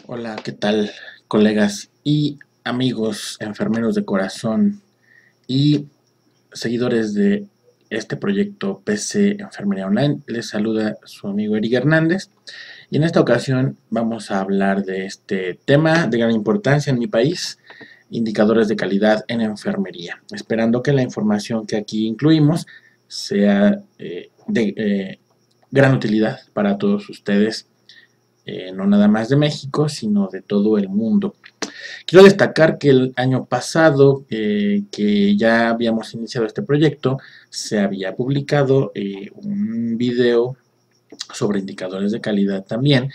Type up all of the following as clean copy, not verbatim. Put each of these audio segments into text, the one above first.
Hola, ¿qué tal, colegas y amigos enfermeros de corazón y seguidores de este proyecto PC Enfermería Online? Les saluda su amigo Eric Hernández y en esta ocasión vamos a hablar de este tema de gran importancia en mi país, indicadores de calidad en enfermería, esperando que la información que aquí incluimos sea de gran utilidad para todos ustedes, no nada más de México, sino de todo el mundo. Quiero destacar que el año pasado, que ya habíamos iniciado este proyecto, se había publicado un video sobre indicadores de calidad también,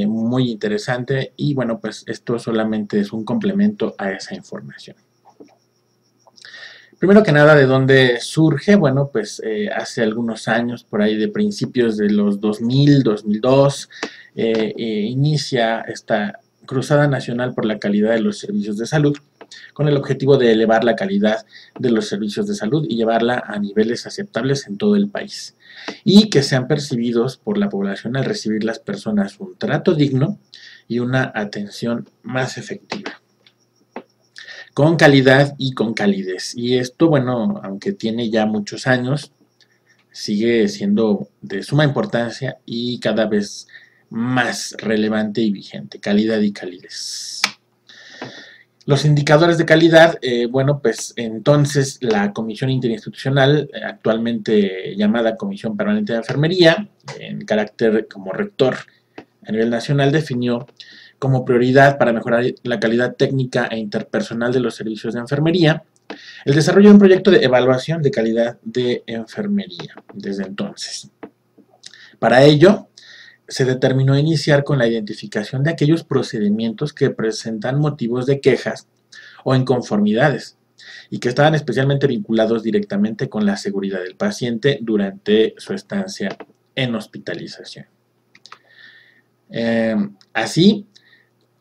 muy interesante, y bueno, pues esto solamente es un complemento a esa información. Primero que nada, ¿de dónde surge? Bueno, pues hace algunos años, por ahí de principios de los 2000, 2002, inicia esta Cruzada Nacional por la Calidad de los Servicios de Salud, con el objetivo de elevar la calidad de los servicios de salud y llevarla a niveles aceptables en todo el país, y que sean percibidos por la población al recibir las personas un trato digno y una atención más efectiva, con calidad y con calidez. Y esto, bueno, aunque tiene ya muchos años, sigue siendo de suma importancia y cada vez más relevante y vigente. Calidad y calidez. Los indicadores de calidad, bueno, pues entonces la Comisión Interinstitucional, actualmente llamada Comisión Permanente de Enfermería, en carácter como rector a nivel nacional, definió como prioridad para mejorar la calidad técnica e interpersonal de los servicios de enfermería el desarrollo de un proyecto de evaluación de calidad de enfermería desde entonces. Para ello, se determinó iniciar con la identificación de aquellos procedimientos que presentan motivos de quejas o inconformidades y que estaban especialmente vinculados directamente con la seguridad del paciente durante su estancia en hospitalización. Así,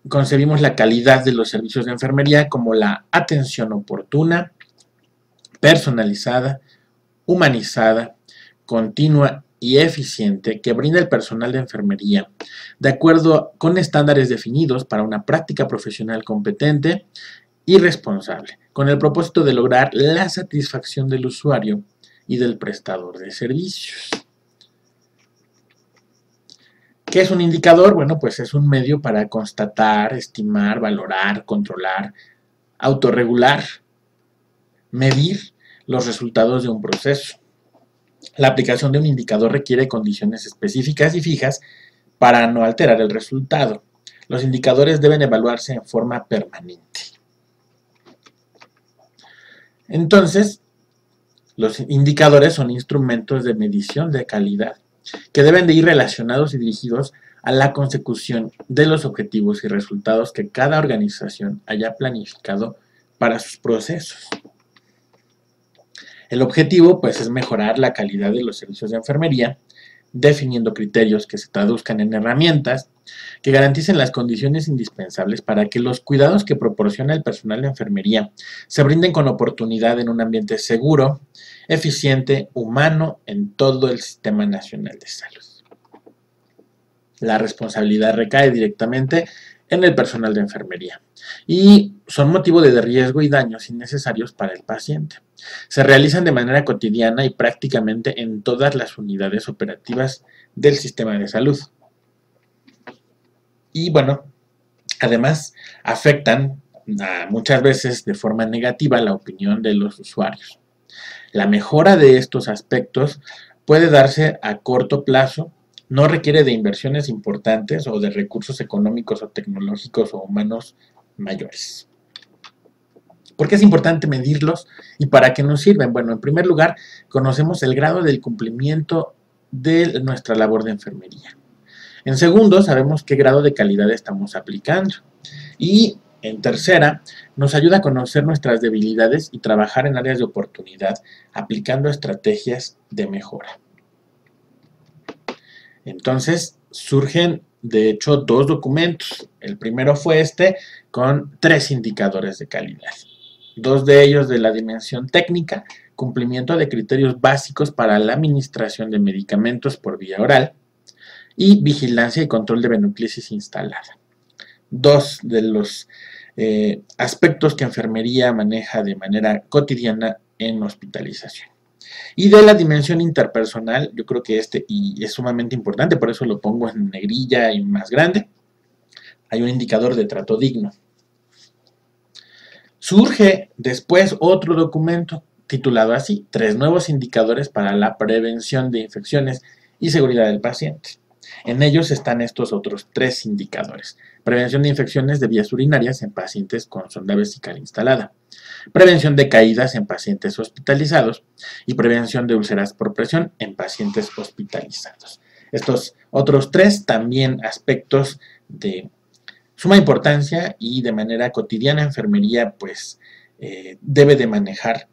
concebimos la calidad de los servicios de enfermería como la atención oportuna, personalizada, humanizada, continua y eficiente que brinda el personal de enfermería de acuerdo con estándares definidos para una práctica profesional competente y responsable, con el propósito de lograr la satisfacción del usuario y del prestador de servicios. ¿Qué es un indicador? Bueno, pues es un medio para constatar, estimar, valorar, controlar, autorregular, medir los resultados de un proceso. La aplicación de un indicador requiere condiciones específicas y fijas para no alterar el resultado. Los indicadores deben evaluarse en forma permanente. Entonces, los indicadores son instrumentos de medición de calidad que deben de ir relacionados y dirigidos a la consecución de los objetivos y resultados que cada organización haya planificado para sus procesos. El objetivo, pues, es mejorar la calidad de los servicios de enfermería, definiendo criterios que se traduzcan en herramientas que garanticen las condiciones indispensables para que los cuidados que proporciona el personal de enfermería se brinden con oportunidad en un ambiente seguro, eficiente, humano en todo el Sistema Nacional de Salud. La responsabilidad recae directamente en el personal de enfermería y son motivo de riesgo y daños innecesarios para el paciente. Se realizan de manera cotidiana y prácticamente en todas las unidades operativas del sistema de salud. Y bueno, además afectan muchas veces de forma negativa la opinión de los usuarios. La mejora de estos aspectos puede darse a corto plazo, no requiere de inversiones importantes o de recursos económicos o tecnológicos o humanos mayores. ¿Por qué es importante medirlos y para qué nos sirven? Bueno, en primer lugar, conocemos el grado del cumplimiento de nuestra labor de enfermería. En segundo, sabemos qué grado de calidad estamos aplicando. Y en tercera, nos ayuda a conocer nuestras debilidades y trabajar en áreas de oportunidad, aplicando estrategias de mejora. Entonces, surgen, de hecho, dos documentos. El primero fue este, con 3 indicadores de calidad. 2 de ellos de la dimensión técnica, cumplimiento de criterios básicos para la administración de medicamentos por vía oral, y vigilancia y control de venoclisis instalada. dos de los aspectos que enfermería maneja de manera cotidiana en hospitalización. Y de la dimensión interpersonal, yo creo que y es sumamente importante, por eso lo pongo en negrilla y más grande. Hay un indicador de trato digno. Surge después otro documento titulado así, 3 nuevos indicadores para la prevención de infecciones y seguridad del paciente. En ellos están estos otros 3 indicadores. Prevención de infecciones de vías urinarias en pacientes con sonda vesical instalada. Prevención de caídas en pacientes hospitalizados y prevención de úlceras por presión en pacientes hospitalizados. Estos otros 3 también aspectos de suma importancia y de manera cotidiana enfermería pues debe de manejar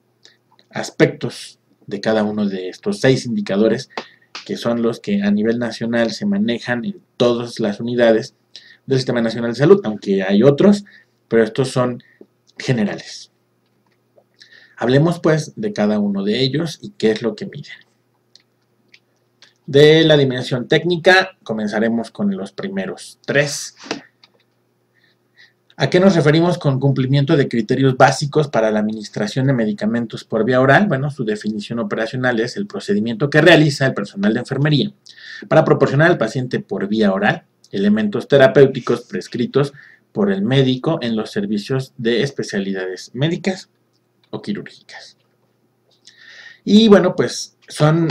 aspectos de cada uno de estos 6 indicadores que son los que a nivel nacional se manejan en todas las unidades del Sistema Nacional de Salud, aunque hay otros, pero estos son generales. Hablemos pues de cada uno de ellos y qué es lo que miden. De la dimensión técnica comenzaremos con los primeros 3. ¿A qué nos referimos con cumplimiento de criterios básicos para la administración de medicamentos por vía oral? Bueno, su definición operacional es el procedimiento que realiza el personal de enfermería para proporcionar al paciente por vía oral elementos terapéuticos prescritos por el médico en los servicios de especialidades médicas o quirúrgicas. Y bueno, pues son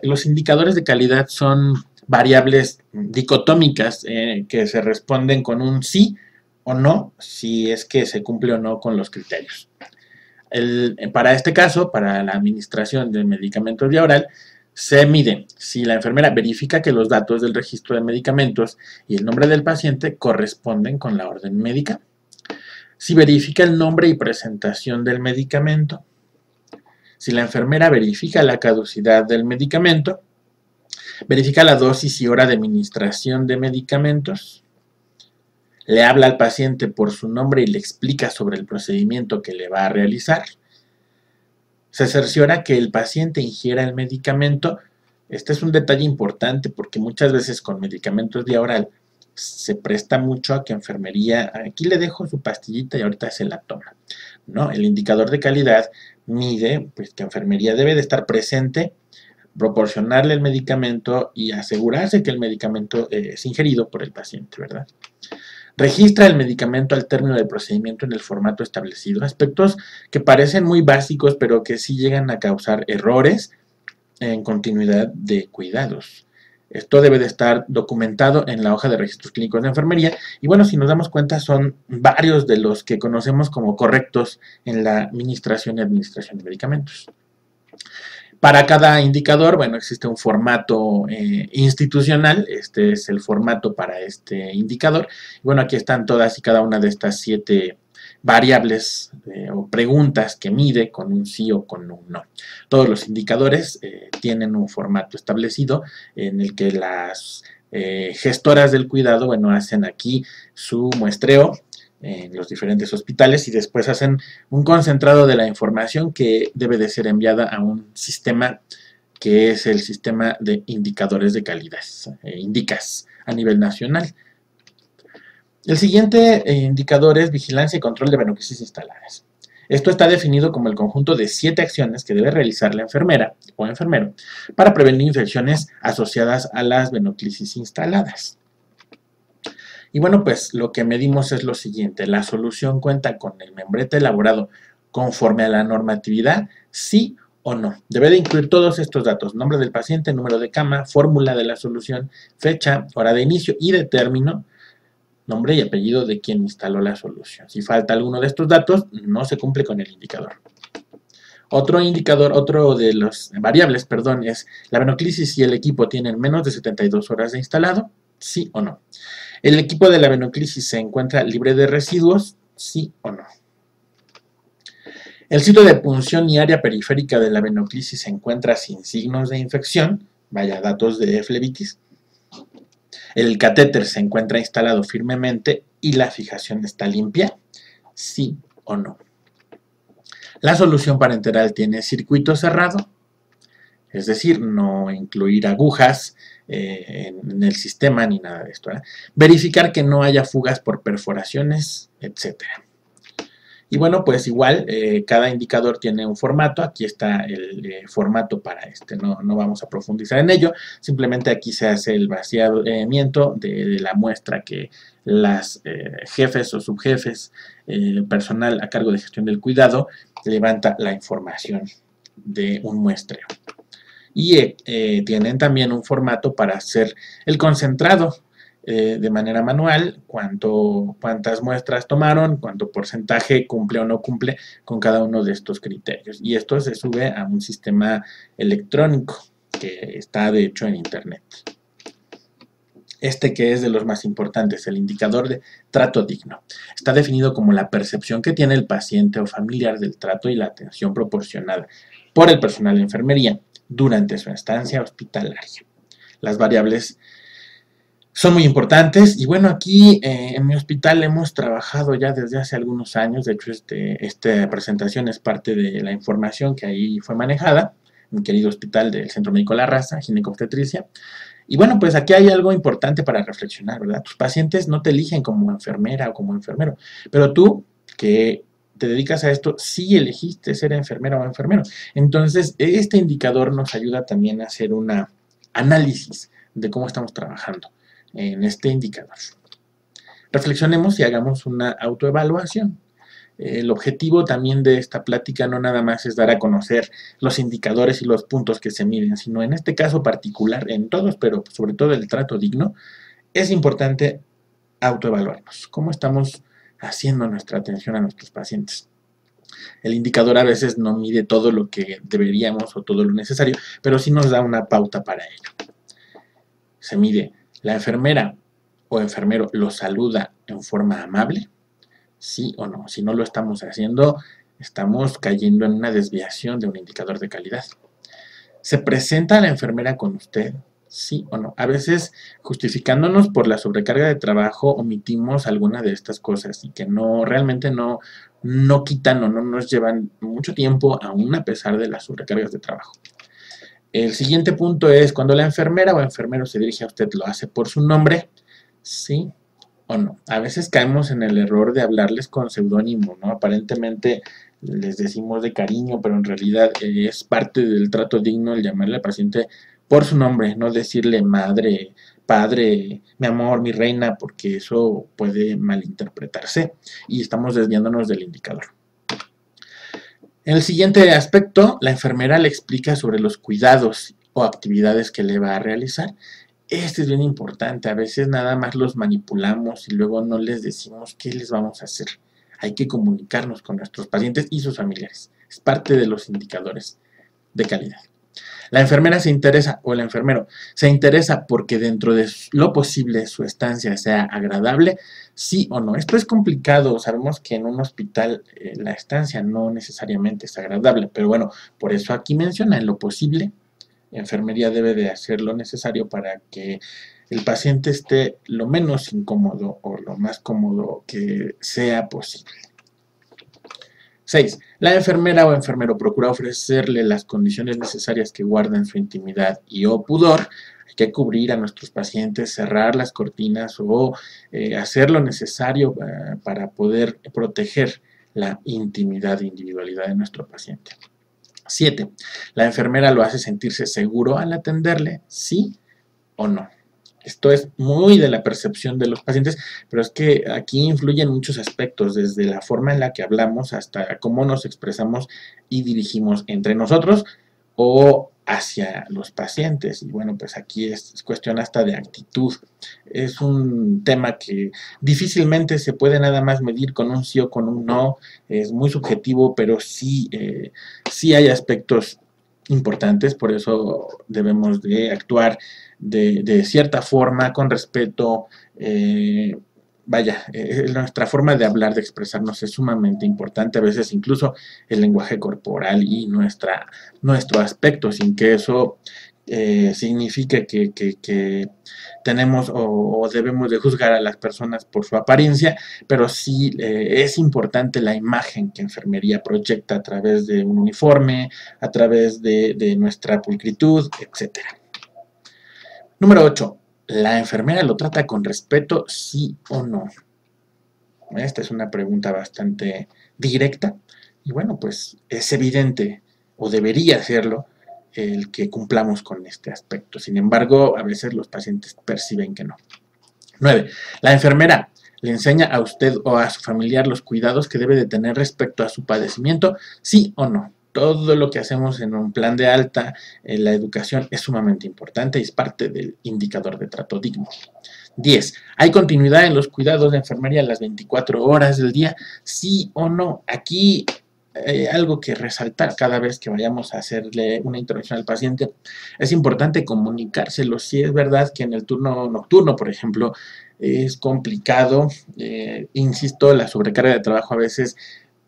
los indicadores de calidad son variables dicotómicas que se responden con un sí o no, si es que se cumple o no con los criterios. Para este caso, para la administración de medicamentos vía oral, se mide si la enfermera verifica que los datos del registro de medicamentos y el nombre del paciente corresponden con la orden médica, si verifica el nombre y presentación del medicamento, si la enfermera verifica la caducidad del medicamento, verifica la dosis y hora de administración de medicamentos, le habla al paciente por su nombre y le explica sobre el procedimiento que le va a realizar, se cerciora que el paciente ingiera el medicamento. Este es un detalle importante porque muchas veces con medicamentos vía oral se presta mucho a que enfermería, aquí le dejo su pastillita y ahorita se la toma, ¿no? El indicador de calidad mide pues, que enfermería debe de estar presente, proporcionarle el medicamento y asegurarse que el medicamento es ingerido por el paciente, ¿verdad? Registra el medicamento al término del procedimiento en el formato establecido. Aspectos que parecen muy básicos, pero que sí llegan a causar errores en continuidad de cuidados. Esto debe de estar documentado en la hoja de registros clínicos de enfermería. Y bueno, si nos damos cuenta, son varios de los que conocemos como correctos en la administración y administración de medicamentos. Para cada indicador, bueno, existe un formato institucional. Este es el formato para este indicador. Bueno, aquí están todas y cada una de estas 7 variables o preguntas que mide con un sí o con un no. Todos los indicadores tienen un formato establecido en el que las gestoras del cuidado, bueno, hacen aquí su muestreo en los diferentes hospitales y después hacen un concentrado de la información que debe de ser enviada a un sistema que es el sistema de indicadores de calidad, INDICAS, a nivel nacional. El siguiente indicador es vigilancia y control de venoclisis instaladas. Esto está definido como el conjunto de 7 acciones que debe realizar la enfermera o enfermero para prevenir infecciones asociadas a las venoclisis instaladas. Y bueno, pues lo que medimos es lo siguiente: la solución cuenta con el membrete elaborado conforme a la normatividad, sí o no. Debe de incluir todos estos datos: nombre del paciente, número de cama, fórmula de la solución, fecha, hora de inicio y de término, nombre y apellido de quien instaló la solución. Si falta alguno de estos datos, no se cumple con el indicador. Otro indicador, otro de las variables, perdón, es la venoclisis y el equipo tienen menos de 72 horas de instalado, sí o no. ¿El equipo de la venoclisis se encuentra libre de residuos? ¿Sí o no? ¿El sitio de punción y área periférica de la venoclisis se encuentra sin signos de infección? Vaya, datos de flebitis. ¿El catéter se encuentra instalado firmemente y la fijación está limpia? ¿Sí o no? ¿La solución parenteral tiene circuito cerrado? Es decir, no incluir agujas en el sistema ni nada de esto, ¿verdad? Verificar que no haya fugas por perforaciones, etcétera. Y bueno, pues igual cada indicador tiene un formato. Aquí está el formato para este. No vamos a profundizar en ello. Simplemente aquí se hace el vaciamiento de la muestra que las jefes o subjefes, personal a cargo de gestión del cuidado, levanta la información de un muestreo. Y tienen también un formato para hacer el concentrado de manera manual, cuántas muestras tomaron, cuánto porcentaje cumple o no cumple con cada uno de estos criterios. Y esto se sube a un sistema electrónico que está de hecho en internet. Este, que es de los más importantes, el indicador de trato digno. Está definido como la percepción que tiene el paciente o familiar del trato y la atención proporcionada por el personal de enfermería durante su estancia hospitalaria. Las variables son muy importantes y bueno, aquí en mi hospital hemos trabajado ya desde hace algunos años. De hecho, esta presentación es parte de la información que ahí fue manejada, mi querido hospital del Centro Médico La Raza, ginecobstetricia. Y bueno, pues aquí hay algo importante para reflexionar, ¿verdad? Tus pacientes no te eligen como enfermera o como enfermero, pero tú, que te dedicas a esto, sí elegiste ser enfermera o enfermero. Entonces, este indicador nos ayuda también a hacer un análisis de cómo estamos trabajando en este indicador. Reflexionemos y hagamos una autoevaluación. El objetivo también de esta plática no nada más es dar a conocer los indicadores y los puntos que se miden, sino en este caso particular, en todos, pero sobre todo el trato digno, es importante autoevaluarnos. ¿Cómo estamos haciendo nuestra atención a nuestros pacientes? El indicador a veces no mide todo lo que deberíamos o todo lo necesario, pero sí nos da una pauta para ello. Se mide, ¿la enfermera o enfermero lo saluda en forma amable? ¿Sí o no? Si no lo estamos haciendo, estamos cayendo en una desviación de un indicador de calidad. ¿Se presenta la enfermera con usted? ¿Sí o no? A veces, justificándonos por la sobrecarga de trabajo, omitimos alguna de estas cosas y que realmente no quitan o no nos llevan mucho tiempo, aún a pesar de las sobrecargas de trabajo. El siguiente punto es, cuando la enfermera o enfermero se dirige a usted, ¿lo hace por su nombre? ¿Sí o no? A veces caemos en el error de hablarles con seudónimo, ¿no? Aparentemente les decimos de cariño, pero en realidad es parte del trato digno el llamarle al paciente por su nombre, no decirle madre, padre, mi amor, mi reina, porque eso puede malinterpretarse y estamos desviándonos del indicador. En el siguiente aspecto, la enfermera le explica sobre los cuidados o actividades que le va a realizar. Este es bien importante. A veces nada más los manipulamos y luego no les decimos qué les vamos a hacer. Hay que comunicarnos con nuestros pacientes y sus familiares. Es parte de los indicadores de calidad. La enfermera se interesa, o el enfermero se interesa porque dentro de lo posible su estancia sea agradable, sí o no. Esto es complicado, sabemos que en un hospital la estancia no necesariamente es agradable, pero bueno, por eso aquí menciona, en lo posible, enfermería debe de hacer lo necesario para que el paciente esté lo menos incómodo o lo más cómodo que sea posible. 6. La enfermera o enfermero procura ofrecerle las condiciones necesarias que guarden su intimidad y o pudor. Hay que cubrir a nuestros pacientes, cerrar las cortinas o hacer lo necesario para poder proteger la intimidad e individualidad de nuestro paciente. 7. La enfermera lo hace sentirse seguro al atenderle, ¿sí o no? Esto es muy de la percepción de los pacientes, pero es que aquí influyen muchos aspectos, desde la forma en la que hablamos hasta cómo nos expresamos y dirigimos entre nosotros o hacia los pacientes. Y bueno, pues aquí es cuestión hasta de actitud. Es un tema que difícilmente se puede nada más medir con un sí o con un no. Es muy subjetivo, pero sí hay aspectos importantes, por eso debemos de actuar de cierta forma, con respeto. Nuestra forma de hablar, de expresarnos es sumamente importante, a veces incluso el lenguaje corporal y nuestro aspecto, sin que eso significa que tenemos o debemos de juzgar a las personas por su apariencia, pero sí es importante la imagen que enfermería proyecta a través de un uniforme, a través de nuestra pulcritud, etcétera. Número 8. ¿La enfermera lo trata con respeto, sí o no? Esta es una pregunta bastante directa y bueno, pues es evidente o debería serlo el que cumplamos con este aspecto. Sin embargo, a veces los pacientes perciben que no. 9. La enfermera le enseña a usted o a su familiar los cuidados que debe de tener respecto a su padecimiento, sí o no. Todo lo que hacemos en un plan de alta, en la educación, es sumamente importante y es parte del indicador de trato digno. 10. ¿Hay continuidad en los cuidados de enfermería las 24 horas del día? ¿Sí o no? Aquí algo que resaltar cada vez que vayamos a hacerle una intervención al paciente, es importante comunicárselo. Si es verdad que en el turno nocturno, por ejemplo, es complicado, insisto, la sobrecarga de trabajo a veces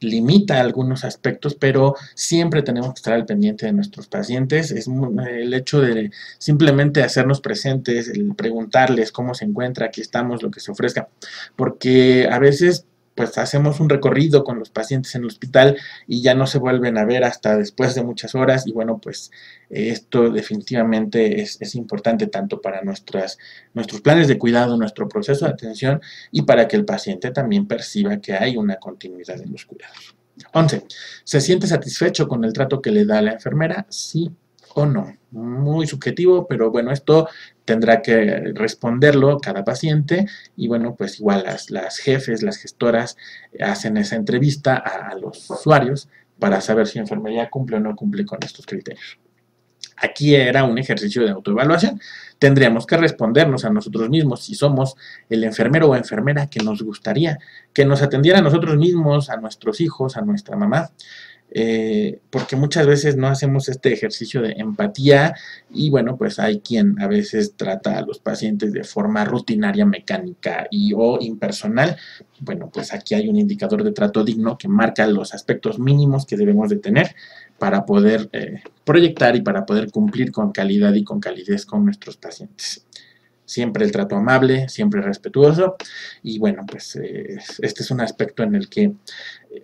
limita algunos aspectos, pero siempre tenemos que estar al pendiente de nuestros pacientes. Es el hecho de simplemente hacernos presentes, el preguntarles cómo se encuentra, aquí estamos, lo que se ofrezca, porque a veces pues hacemos un recorrido con los pacientes en el hospital y ya no se vuelven a ver hasta después de muchas horas y bueno, pues esto definitivamente es importante tanto para nuestros planes de cuidado, nuestro proceso de atención y para que el paciente también perciba que hay una continuidad en los cuidados. 11. ¿Se siente satisfecho con el trato que le da la enfermera? Sí o no. Muy subjetivo, pero bueno, esto tendrá que responderlo cada paciente y bueno, pues igual las jefes, las gestoras hacen esa entrevista a los usuarios para saber si enfermería cumple o no cumple con estos criterios. Aquí era un ejercicio de autoevaluación. Tendríamos que respondernos a nosotros mismos si somos el enfermero o enfermera que nos gustaría que nos atendiera a nosotros mismos, a nuestros hijos, a nuestra mamá. Porque muchas veces no hacemos este ejercicio de empatía y bueno, pues hay quien a veces trata a los pacientes de forma rutinaria, mecánica o impersonal. Bueno, pues aquí hay un indicador de trato digno que marca los aspectos mínimos que debemos de tener para poder proyectar y para poder cumplir con calidad y con calidez con nuestros pacientes. Siempre el trato amable, siempre respetuoso y bueno, pues este es un aspecto en el que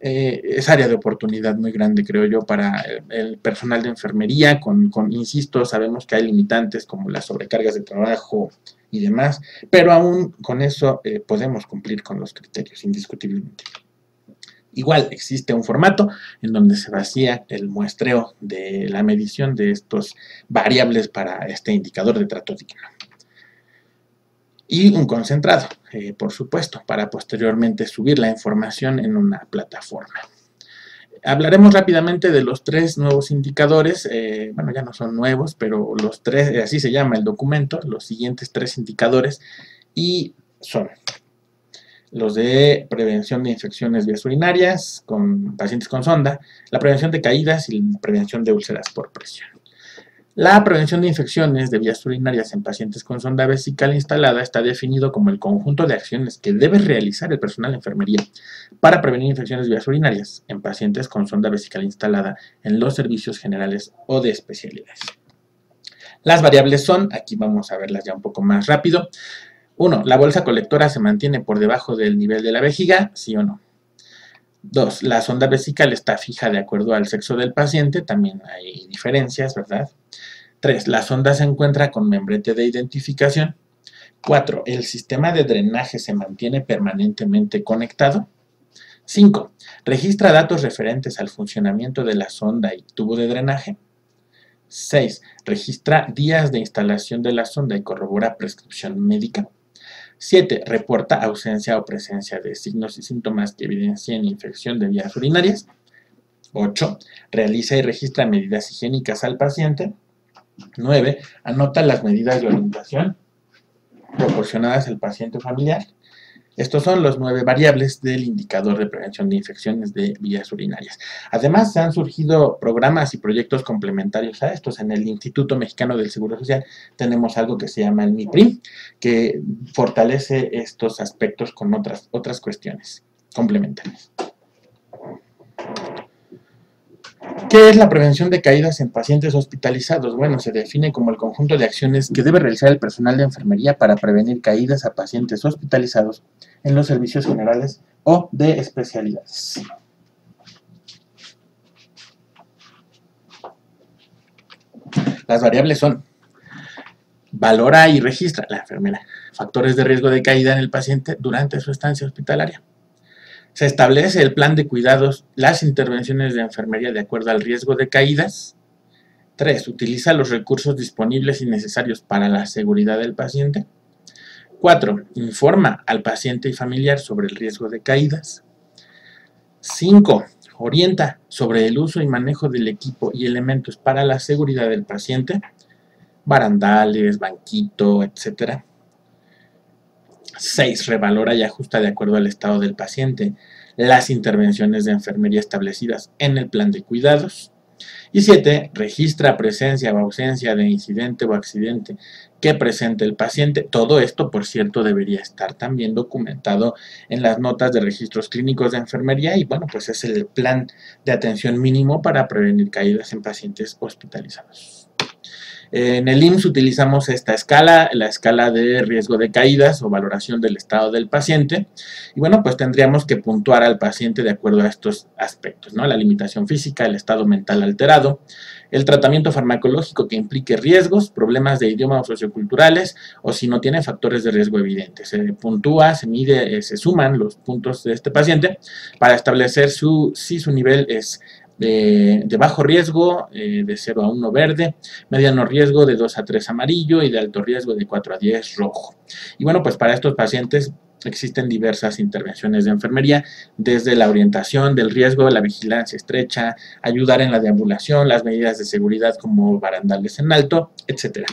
es área de oportunidad muy grande, creo yo, para el personal de enfermería, insisto, sabemos que hay limitantes como las sobrecargas de trabajo y demás, pero aún con eso podemos cumplir con los criterios, indiscutiblemente. Igual existe un formato en donde se vacía el muestreo de la medición de estos variables para este indicador de trato digno. Y un concentrado, por supuesto, para posteriormente subir la información en una plataforma. Hablaremos rápidamente de los 3 nuevos indicadores, bueno, ya no son nuevos, pero los 3, así se llama el documento, los siguientes 3 indicadores, y son los de prevención de infecciones vías urinarias con pacientes con sonda, la prevención de caídas y la prevención de úlceras por presión. La prevención de infecciones de vías urinarias en pacientes con sonda vesical instalada está definido como el conjunto de acciones que debe realizar el personal de enfermería para prevenir infecciones de vías urinarias en pacientes con sonda vesical instalada en los servicios generales o de especialidades. Las variables son, aquí vamos a verlas ya un poco más rápido. 1. ¿La bolsa colectora se mantiene por debajo del nivel de la vejiga? ¿Sí o no? 2. ¿La sonda vesical está fija de acuerdo al sexo del paciente? También hay diferencias, ¿verdad? 3. La sonda se encuentra con membrete de identificación. 4. ¿El sistema de drenaje se mantiene permanentemente conectado? 5. ¿Registra datos referentes al funcionamiento de la sonda y tubo de drenaje? 6. ¿Registra días de instalación de la sonda y corrobora prescripción médica? 7. ¿Reporta ausencia o presencia de signos y síntomas que evidencien infección de vías urinarias? 8. ¿Realiza y registra medidas higiénicas al paciente? 9. ¿Anota las medidas de orientación proporcionadas al paciente familiar? Estos son los 9 variables del indicador de prevención de infecciones de vías urinarias. Además, han surgido programas y proyectos complementarios a estos. En el Instituto Mexicano del Seguro Social tenemos algo que se llama el MIPRIM, que fortalece estos aspectos con otras cuestiones complementarias. ¿Qué es la prevención de caídas en pacientes hospitalizados? Bueno, se define como el conjunto de acciones que debe realizar el personal de enfermería para prevenir caídas a pacientes hospitalizados en los servicios generales o de especialidades. Las variables son: valora y registra la enfermera factores de riesgo de caída en el paciente durante su estancia hospitalaria. Se establece el plan de cuidados, las intervenciones de enfermería de acuerdo al riesgo de caídas. 3. Utiliza los recursos disponibles y necesarios para la seguridad del paciente. 4. Informa al paciente y familiar sobre el riesgo de caídas. 5. Orienta sobre el uso y manejo del equipo y elementos para la seguridad del paciente, barandales, banquito, etc. 6. Revalora y ajusta de acuerdo al estado del paciente las intervenciones de enfermería establecidas en el plan de cuidados. Y 7. Registra presencia o ausencia de incidente o accidente que presente el paciente. Todo esto, por cierto, debería estar también documentado en las notas de registros clínicos de enfermería y bueno, pues es el plan de atención mínimo para prevenir caídas en pacientes hospitalizados. En el IMSS utilizamos esta escala, la escala de riesgo de caídas o valoración del estado del paciente. Y bueno, pues tendríamos que puntuar al paciente de acuerdo a estos aspectos, ¿no? La limitación física, el estado mental alterado, el tratamiento farmacológico que implique riesgos, problemas de idioma o socioculturales, o si no tiene factores de riesgo evidentes. Se puntúa, se mide, se suman los puntos de este paciente para establecer si su nivel es de bajo riesgo, de 0 a 1 verde, mediano riesgo de 2 a 3 amarillo y de alto riesgo de 4 a 10 rojo. Y bueno, pues para estos pacientes existen diversas intervenciones de enfermería, desde la orientación del riesgo, la vigilancia estrecha, ayudar en la deambulación, las medidas de seguridad como barandales en alto, etc.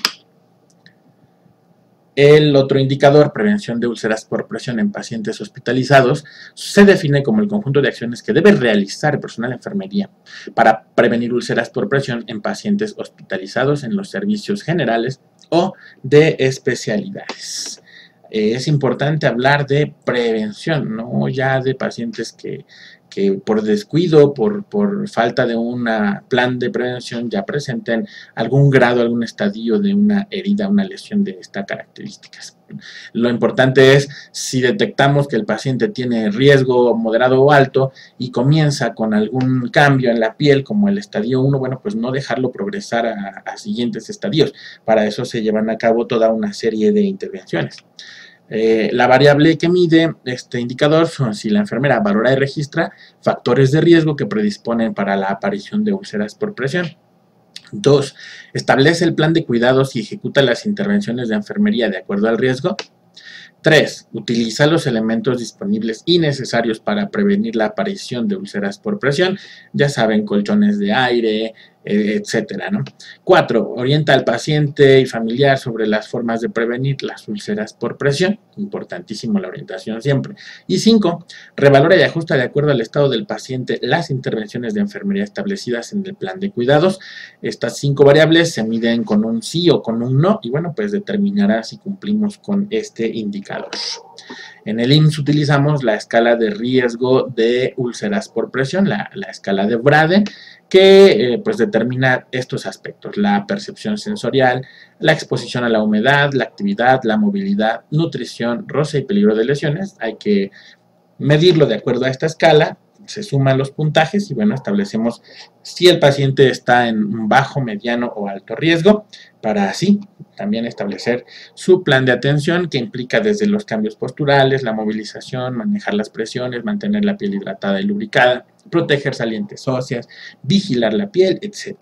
El otro indicador, prevención de úlceras por presión en pacientes hospitalizados, se define como el conjunto de acciones que debe realizar el personal de enfermería para prevenir úlceras por presión en pacientes hospitalizados en los servicios generales o de especialidades. Es importante hablar de prevención, no ya de pacientes que por descuido, por falta de un plan de prevención ya presenten algún grado, algún estadio de una herida, una lesión de estas características. Lo importante es si detectamos que el paciente tiene riesgo moderado o alto y comienza con algún cambio en la piel como el estadio 1, bueno, pues no dejarlo progresar a siguientes estadios. Para eso se llevan a cabo toda una serie de intervenciones. La variable que mide este indicador son si la enfermera valora y registra factores de riesgo que predisponen para la aparición de úlceras por presión. 2. Establece el plan de cuidados y ejecuta las intervenciones de enfermería de acuerdo al riesgo. 3. Utiliza los elementos disponibles y necesarios para prevenir la aparición de úlceras por presión, ya saben, colchones de aire, etcétera, ¿no? 4. Orienta al paciente y familiar sobre las formas de prevenir las úlceras por presión, importantísimo la orientación siempre. Y 5. Revalora y ajusta de acuerdo al estado del paciente las intervenciones de enfermería establecidas en el plan de cuidados. Estas 5 variables se miden con un sí o con un no y bueno, pues determinará si cumplimos con este indicador. En el IMSS utilizamos la escala de riesgo de úlceras por presión, la escala de Braden, que pues determina estos aspectos: la percepción sensorial, la exposición a la humedad, la actividad, la movilidad, nutrición, roce y peligro de lesiones. Hay que medirlo de acuerdo a esta escala, se suman los puntajes y bueno, establecemos si el paciente está en un bajo, mediano o alto riesgo, para así también establecer su plan de atención que implica desde los cambios posturales, la movilización, manejar las presiones, mantener la piel hidratada y lubricada, proteger salientes óseas, vigilar la piel, etc.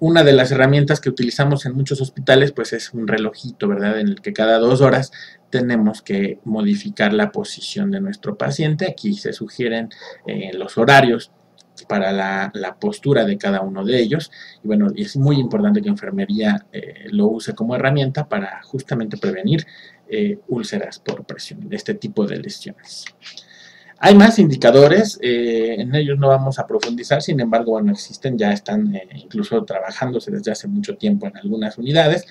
Una de las herramientas que utilizamos en muchos hospitales pues es un relojito, ¿verdad? En el que cada 2 horas tenemos que modificar la posición de nuestro paciente. Aquí se sugieren los horarios para la postura de cada uno de ellos. Y bueno, es muy importante que enfermería lo use como herramienta para justamente prevenir úlceras por presión, este tipo de lesiones. Hay más indicadores, en ellos no vamos a profundizar, sin embargo, bueno, existen, ya están incluso trabajándose desde hace mucho tiempo en algunas unidades.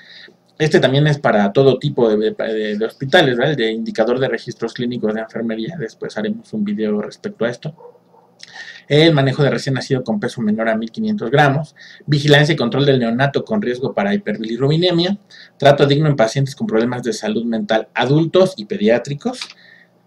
Este también es para todo tipo de hospitales, ¿verdad? El de indicador de registros clínicos de enfermería. Después haremos un video respecto a esto. el manejo de recién nacido con peso menor a 1500 gramos, vigilancia y control del neonato con riesgo para hiperbilirrubinemia, trato digno en pacientes con problemas de salud mental adultos y pediátricos,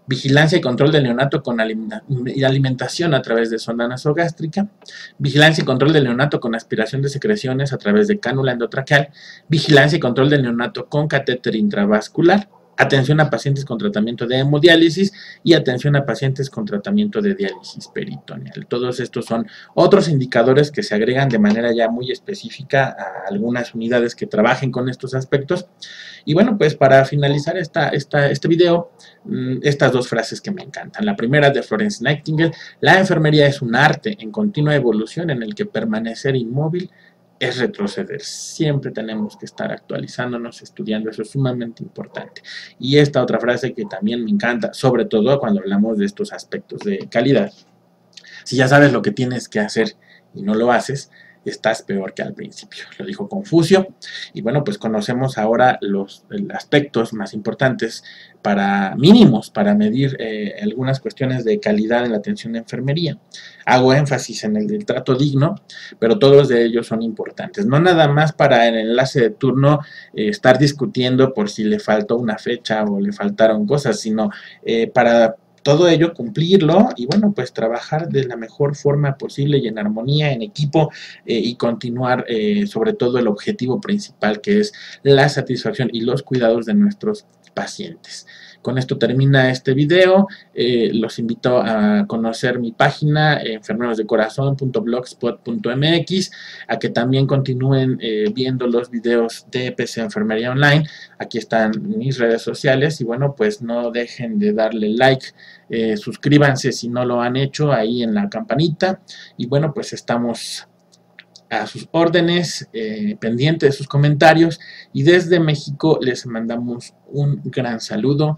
vigilancia y control del neonato con alimentación a través de sonda nasogástrica, vigilancia y control del neonato con aspiración de secreciones a través de cánula endotraqueal, vigilancia y control del neonato con catéter intravascular, atención a pacientes con tratamiento de hemodiálisis y atención a pacientes con tratamiento de diálisis peritoneal. Todos estos son otros indicadores que se agregan de manera ya muy específica a algunas unidades que trabajen con estos aspectos. Y bueno, pues para finalizar este video, estas dos frases que me encantan. La primera de Florence Nightingale: la enfermería es un arte en continua evolución en el que permanecer inmóvil es retroceder. Siempre tenemos que estar actualizándonos, estudiando, eso es sumamente importante. Y esta otra frase que también me encanta, sobre todo cuando hablamos de estos aspectos de calidad: si ya sabes lo que tienes que hacer y no lo haces, estás peor que al principio. Lo dijo Confucio. Y bueno, pues conocemos ahora los aspectos más importantes mínimos para medir algunas cuestiones de calidad en la atención de enfermería. Hago énfasis en el del trato digno, pero todos de ellos son importantes. No nada más para el enlace de turno estar discutiendo por si le faltó una fecha o le faltaron cosas, sino para todo ello cumplirlo y bueno, pues trabajar de la mejor forma posible y en armonía, en equipo, y continuar sobre todo el objetivo principal, que es la satisfacción y los cuidados de nuestros pacientes. Con esto termina este video. Los invito a conocer mi página enfermerosdecorazon.blogspot.mx, a que también continúen viendo los videos de PC Enfermería Online. Aquí están mis redes sociales y bueno, pues no dejen de darle like, suscríbanse si no lo han hecho ahí en la campanita y bueno, pues estamos a sus órdenes, pendiente de sus comentarios, y desde México les mandamos un gran saludo.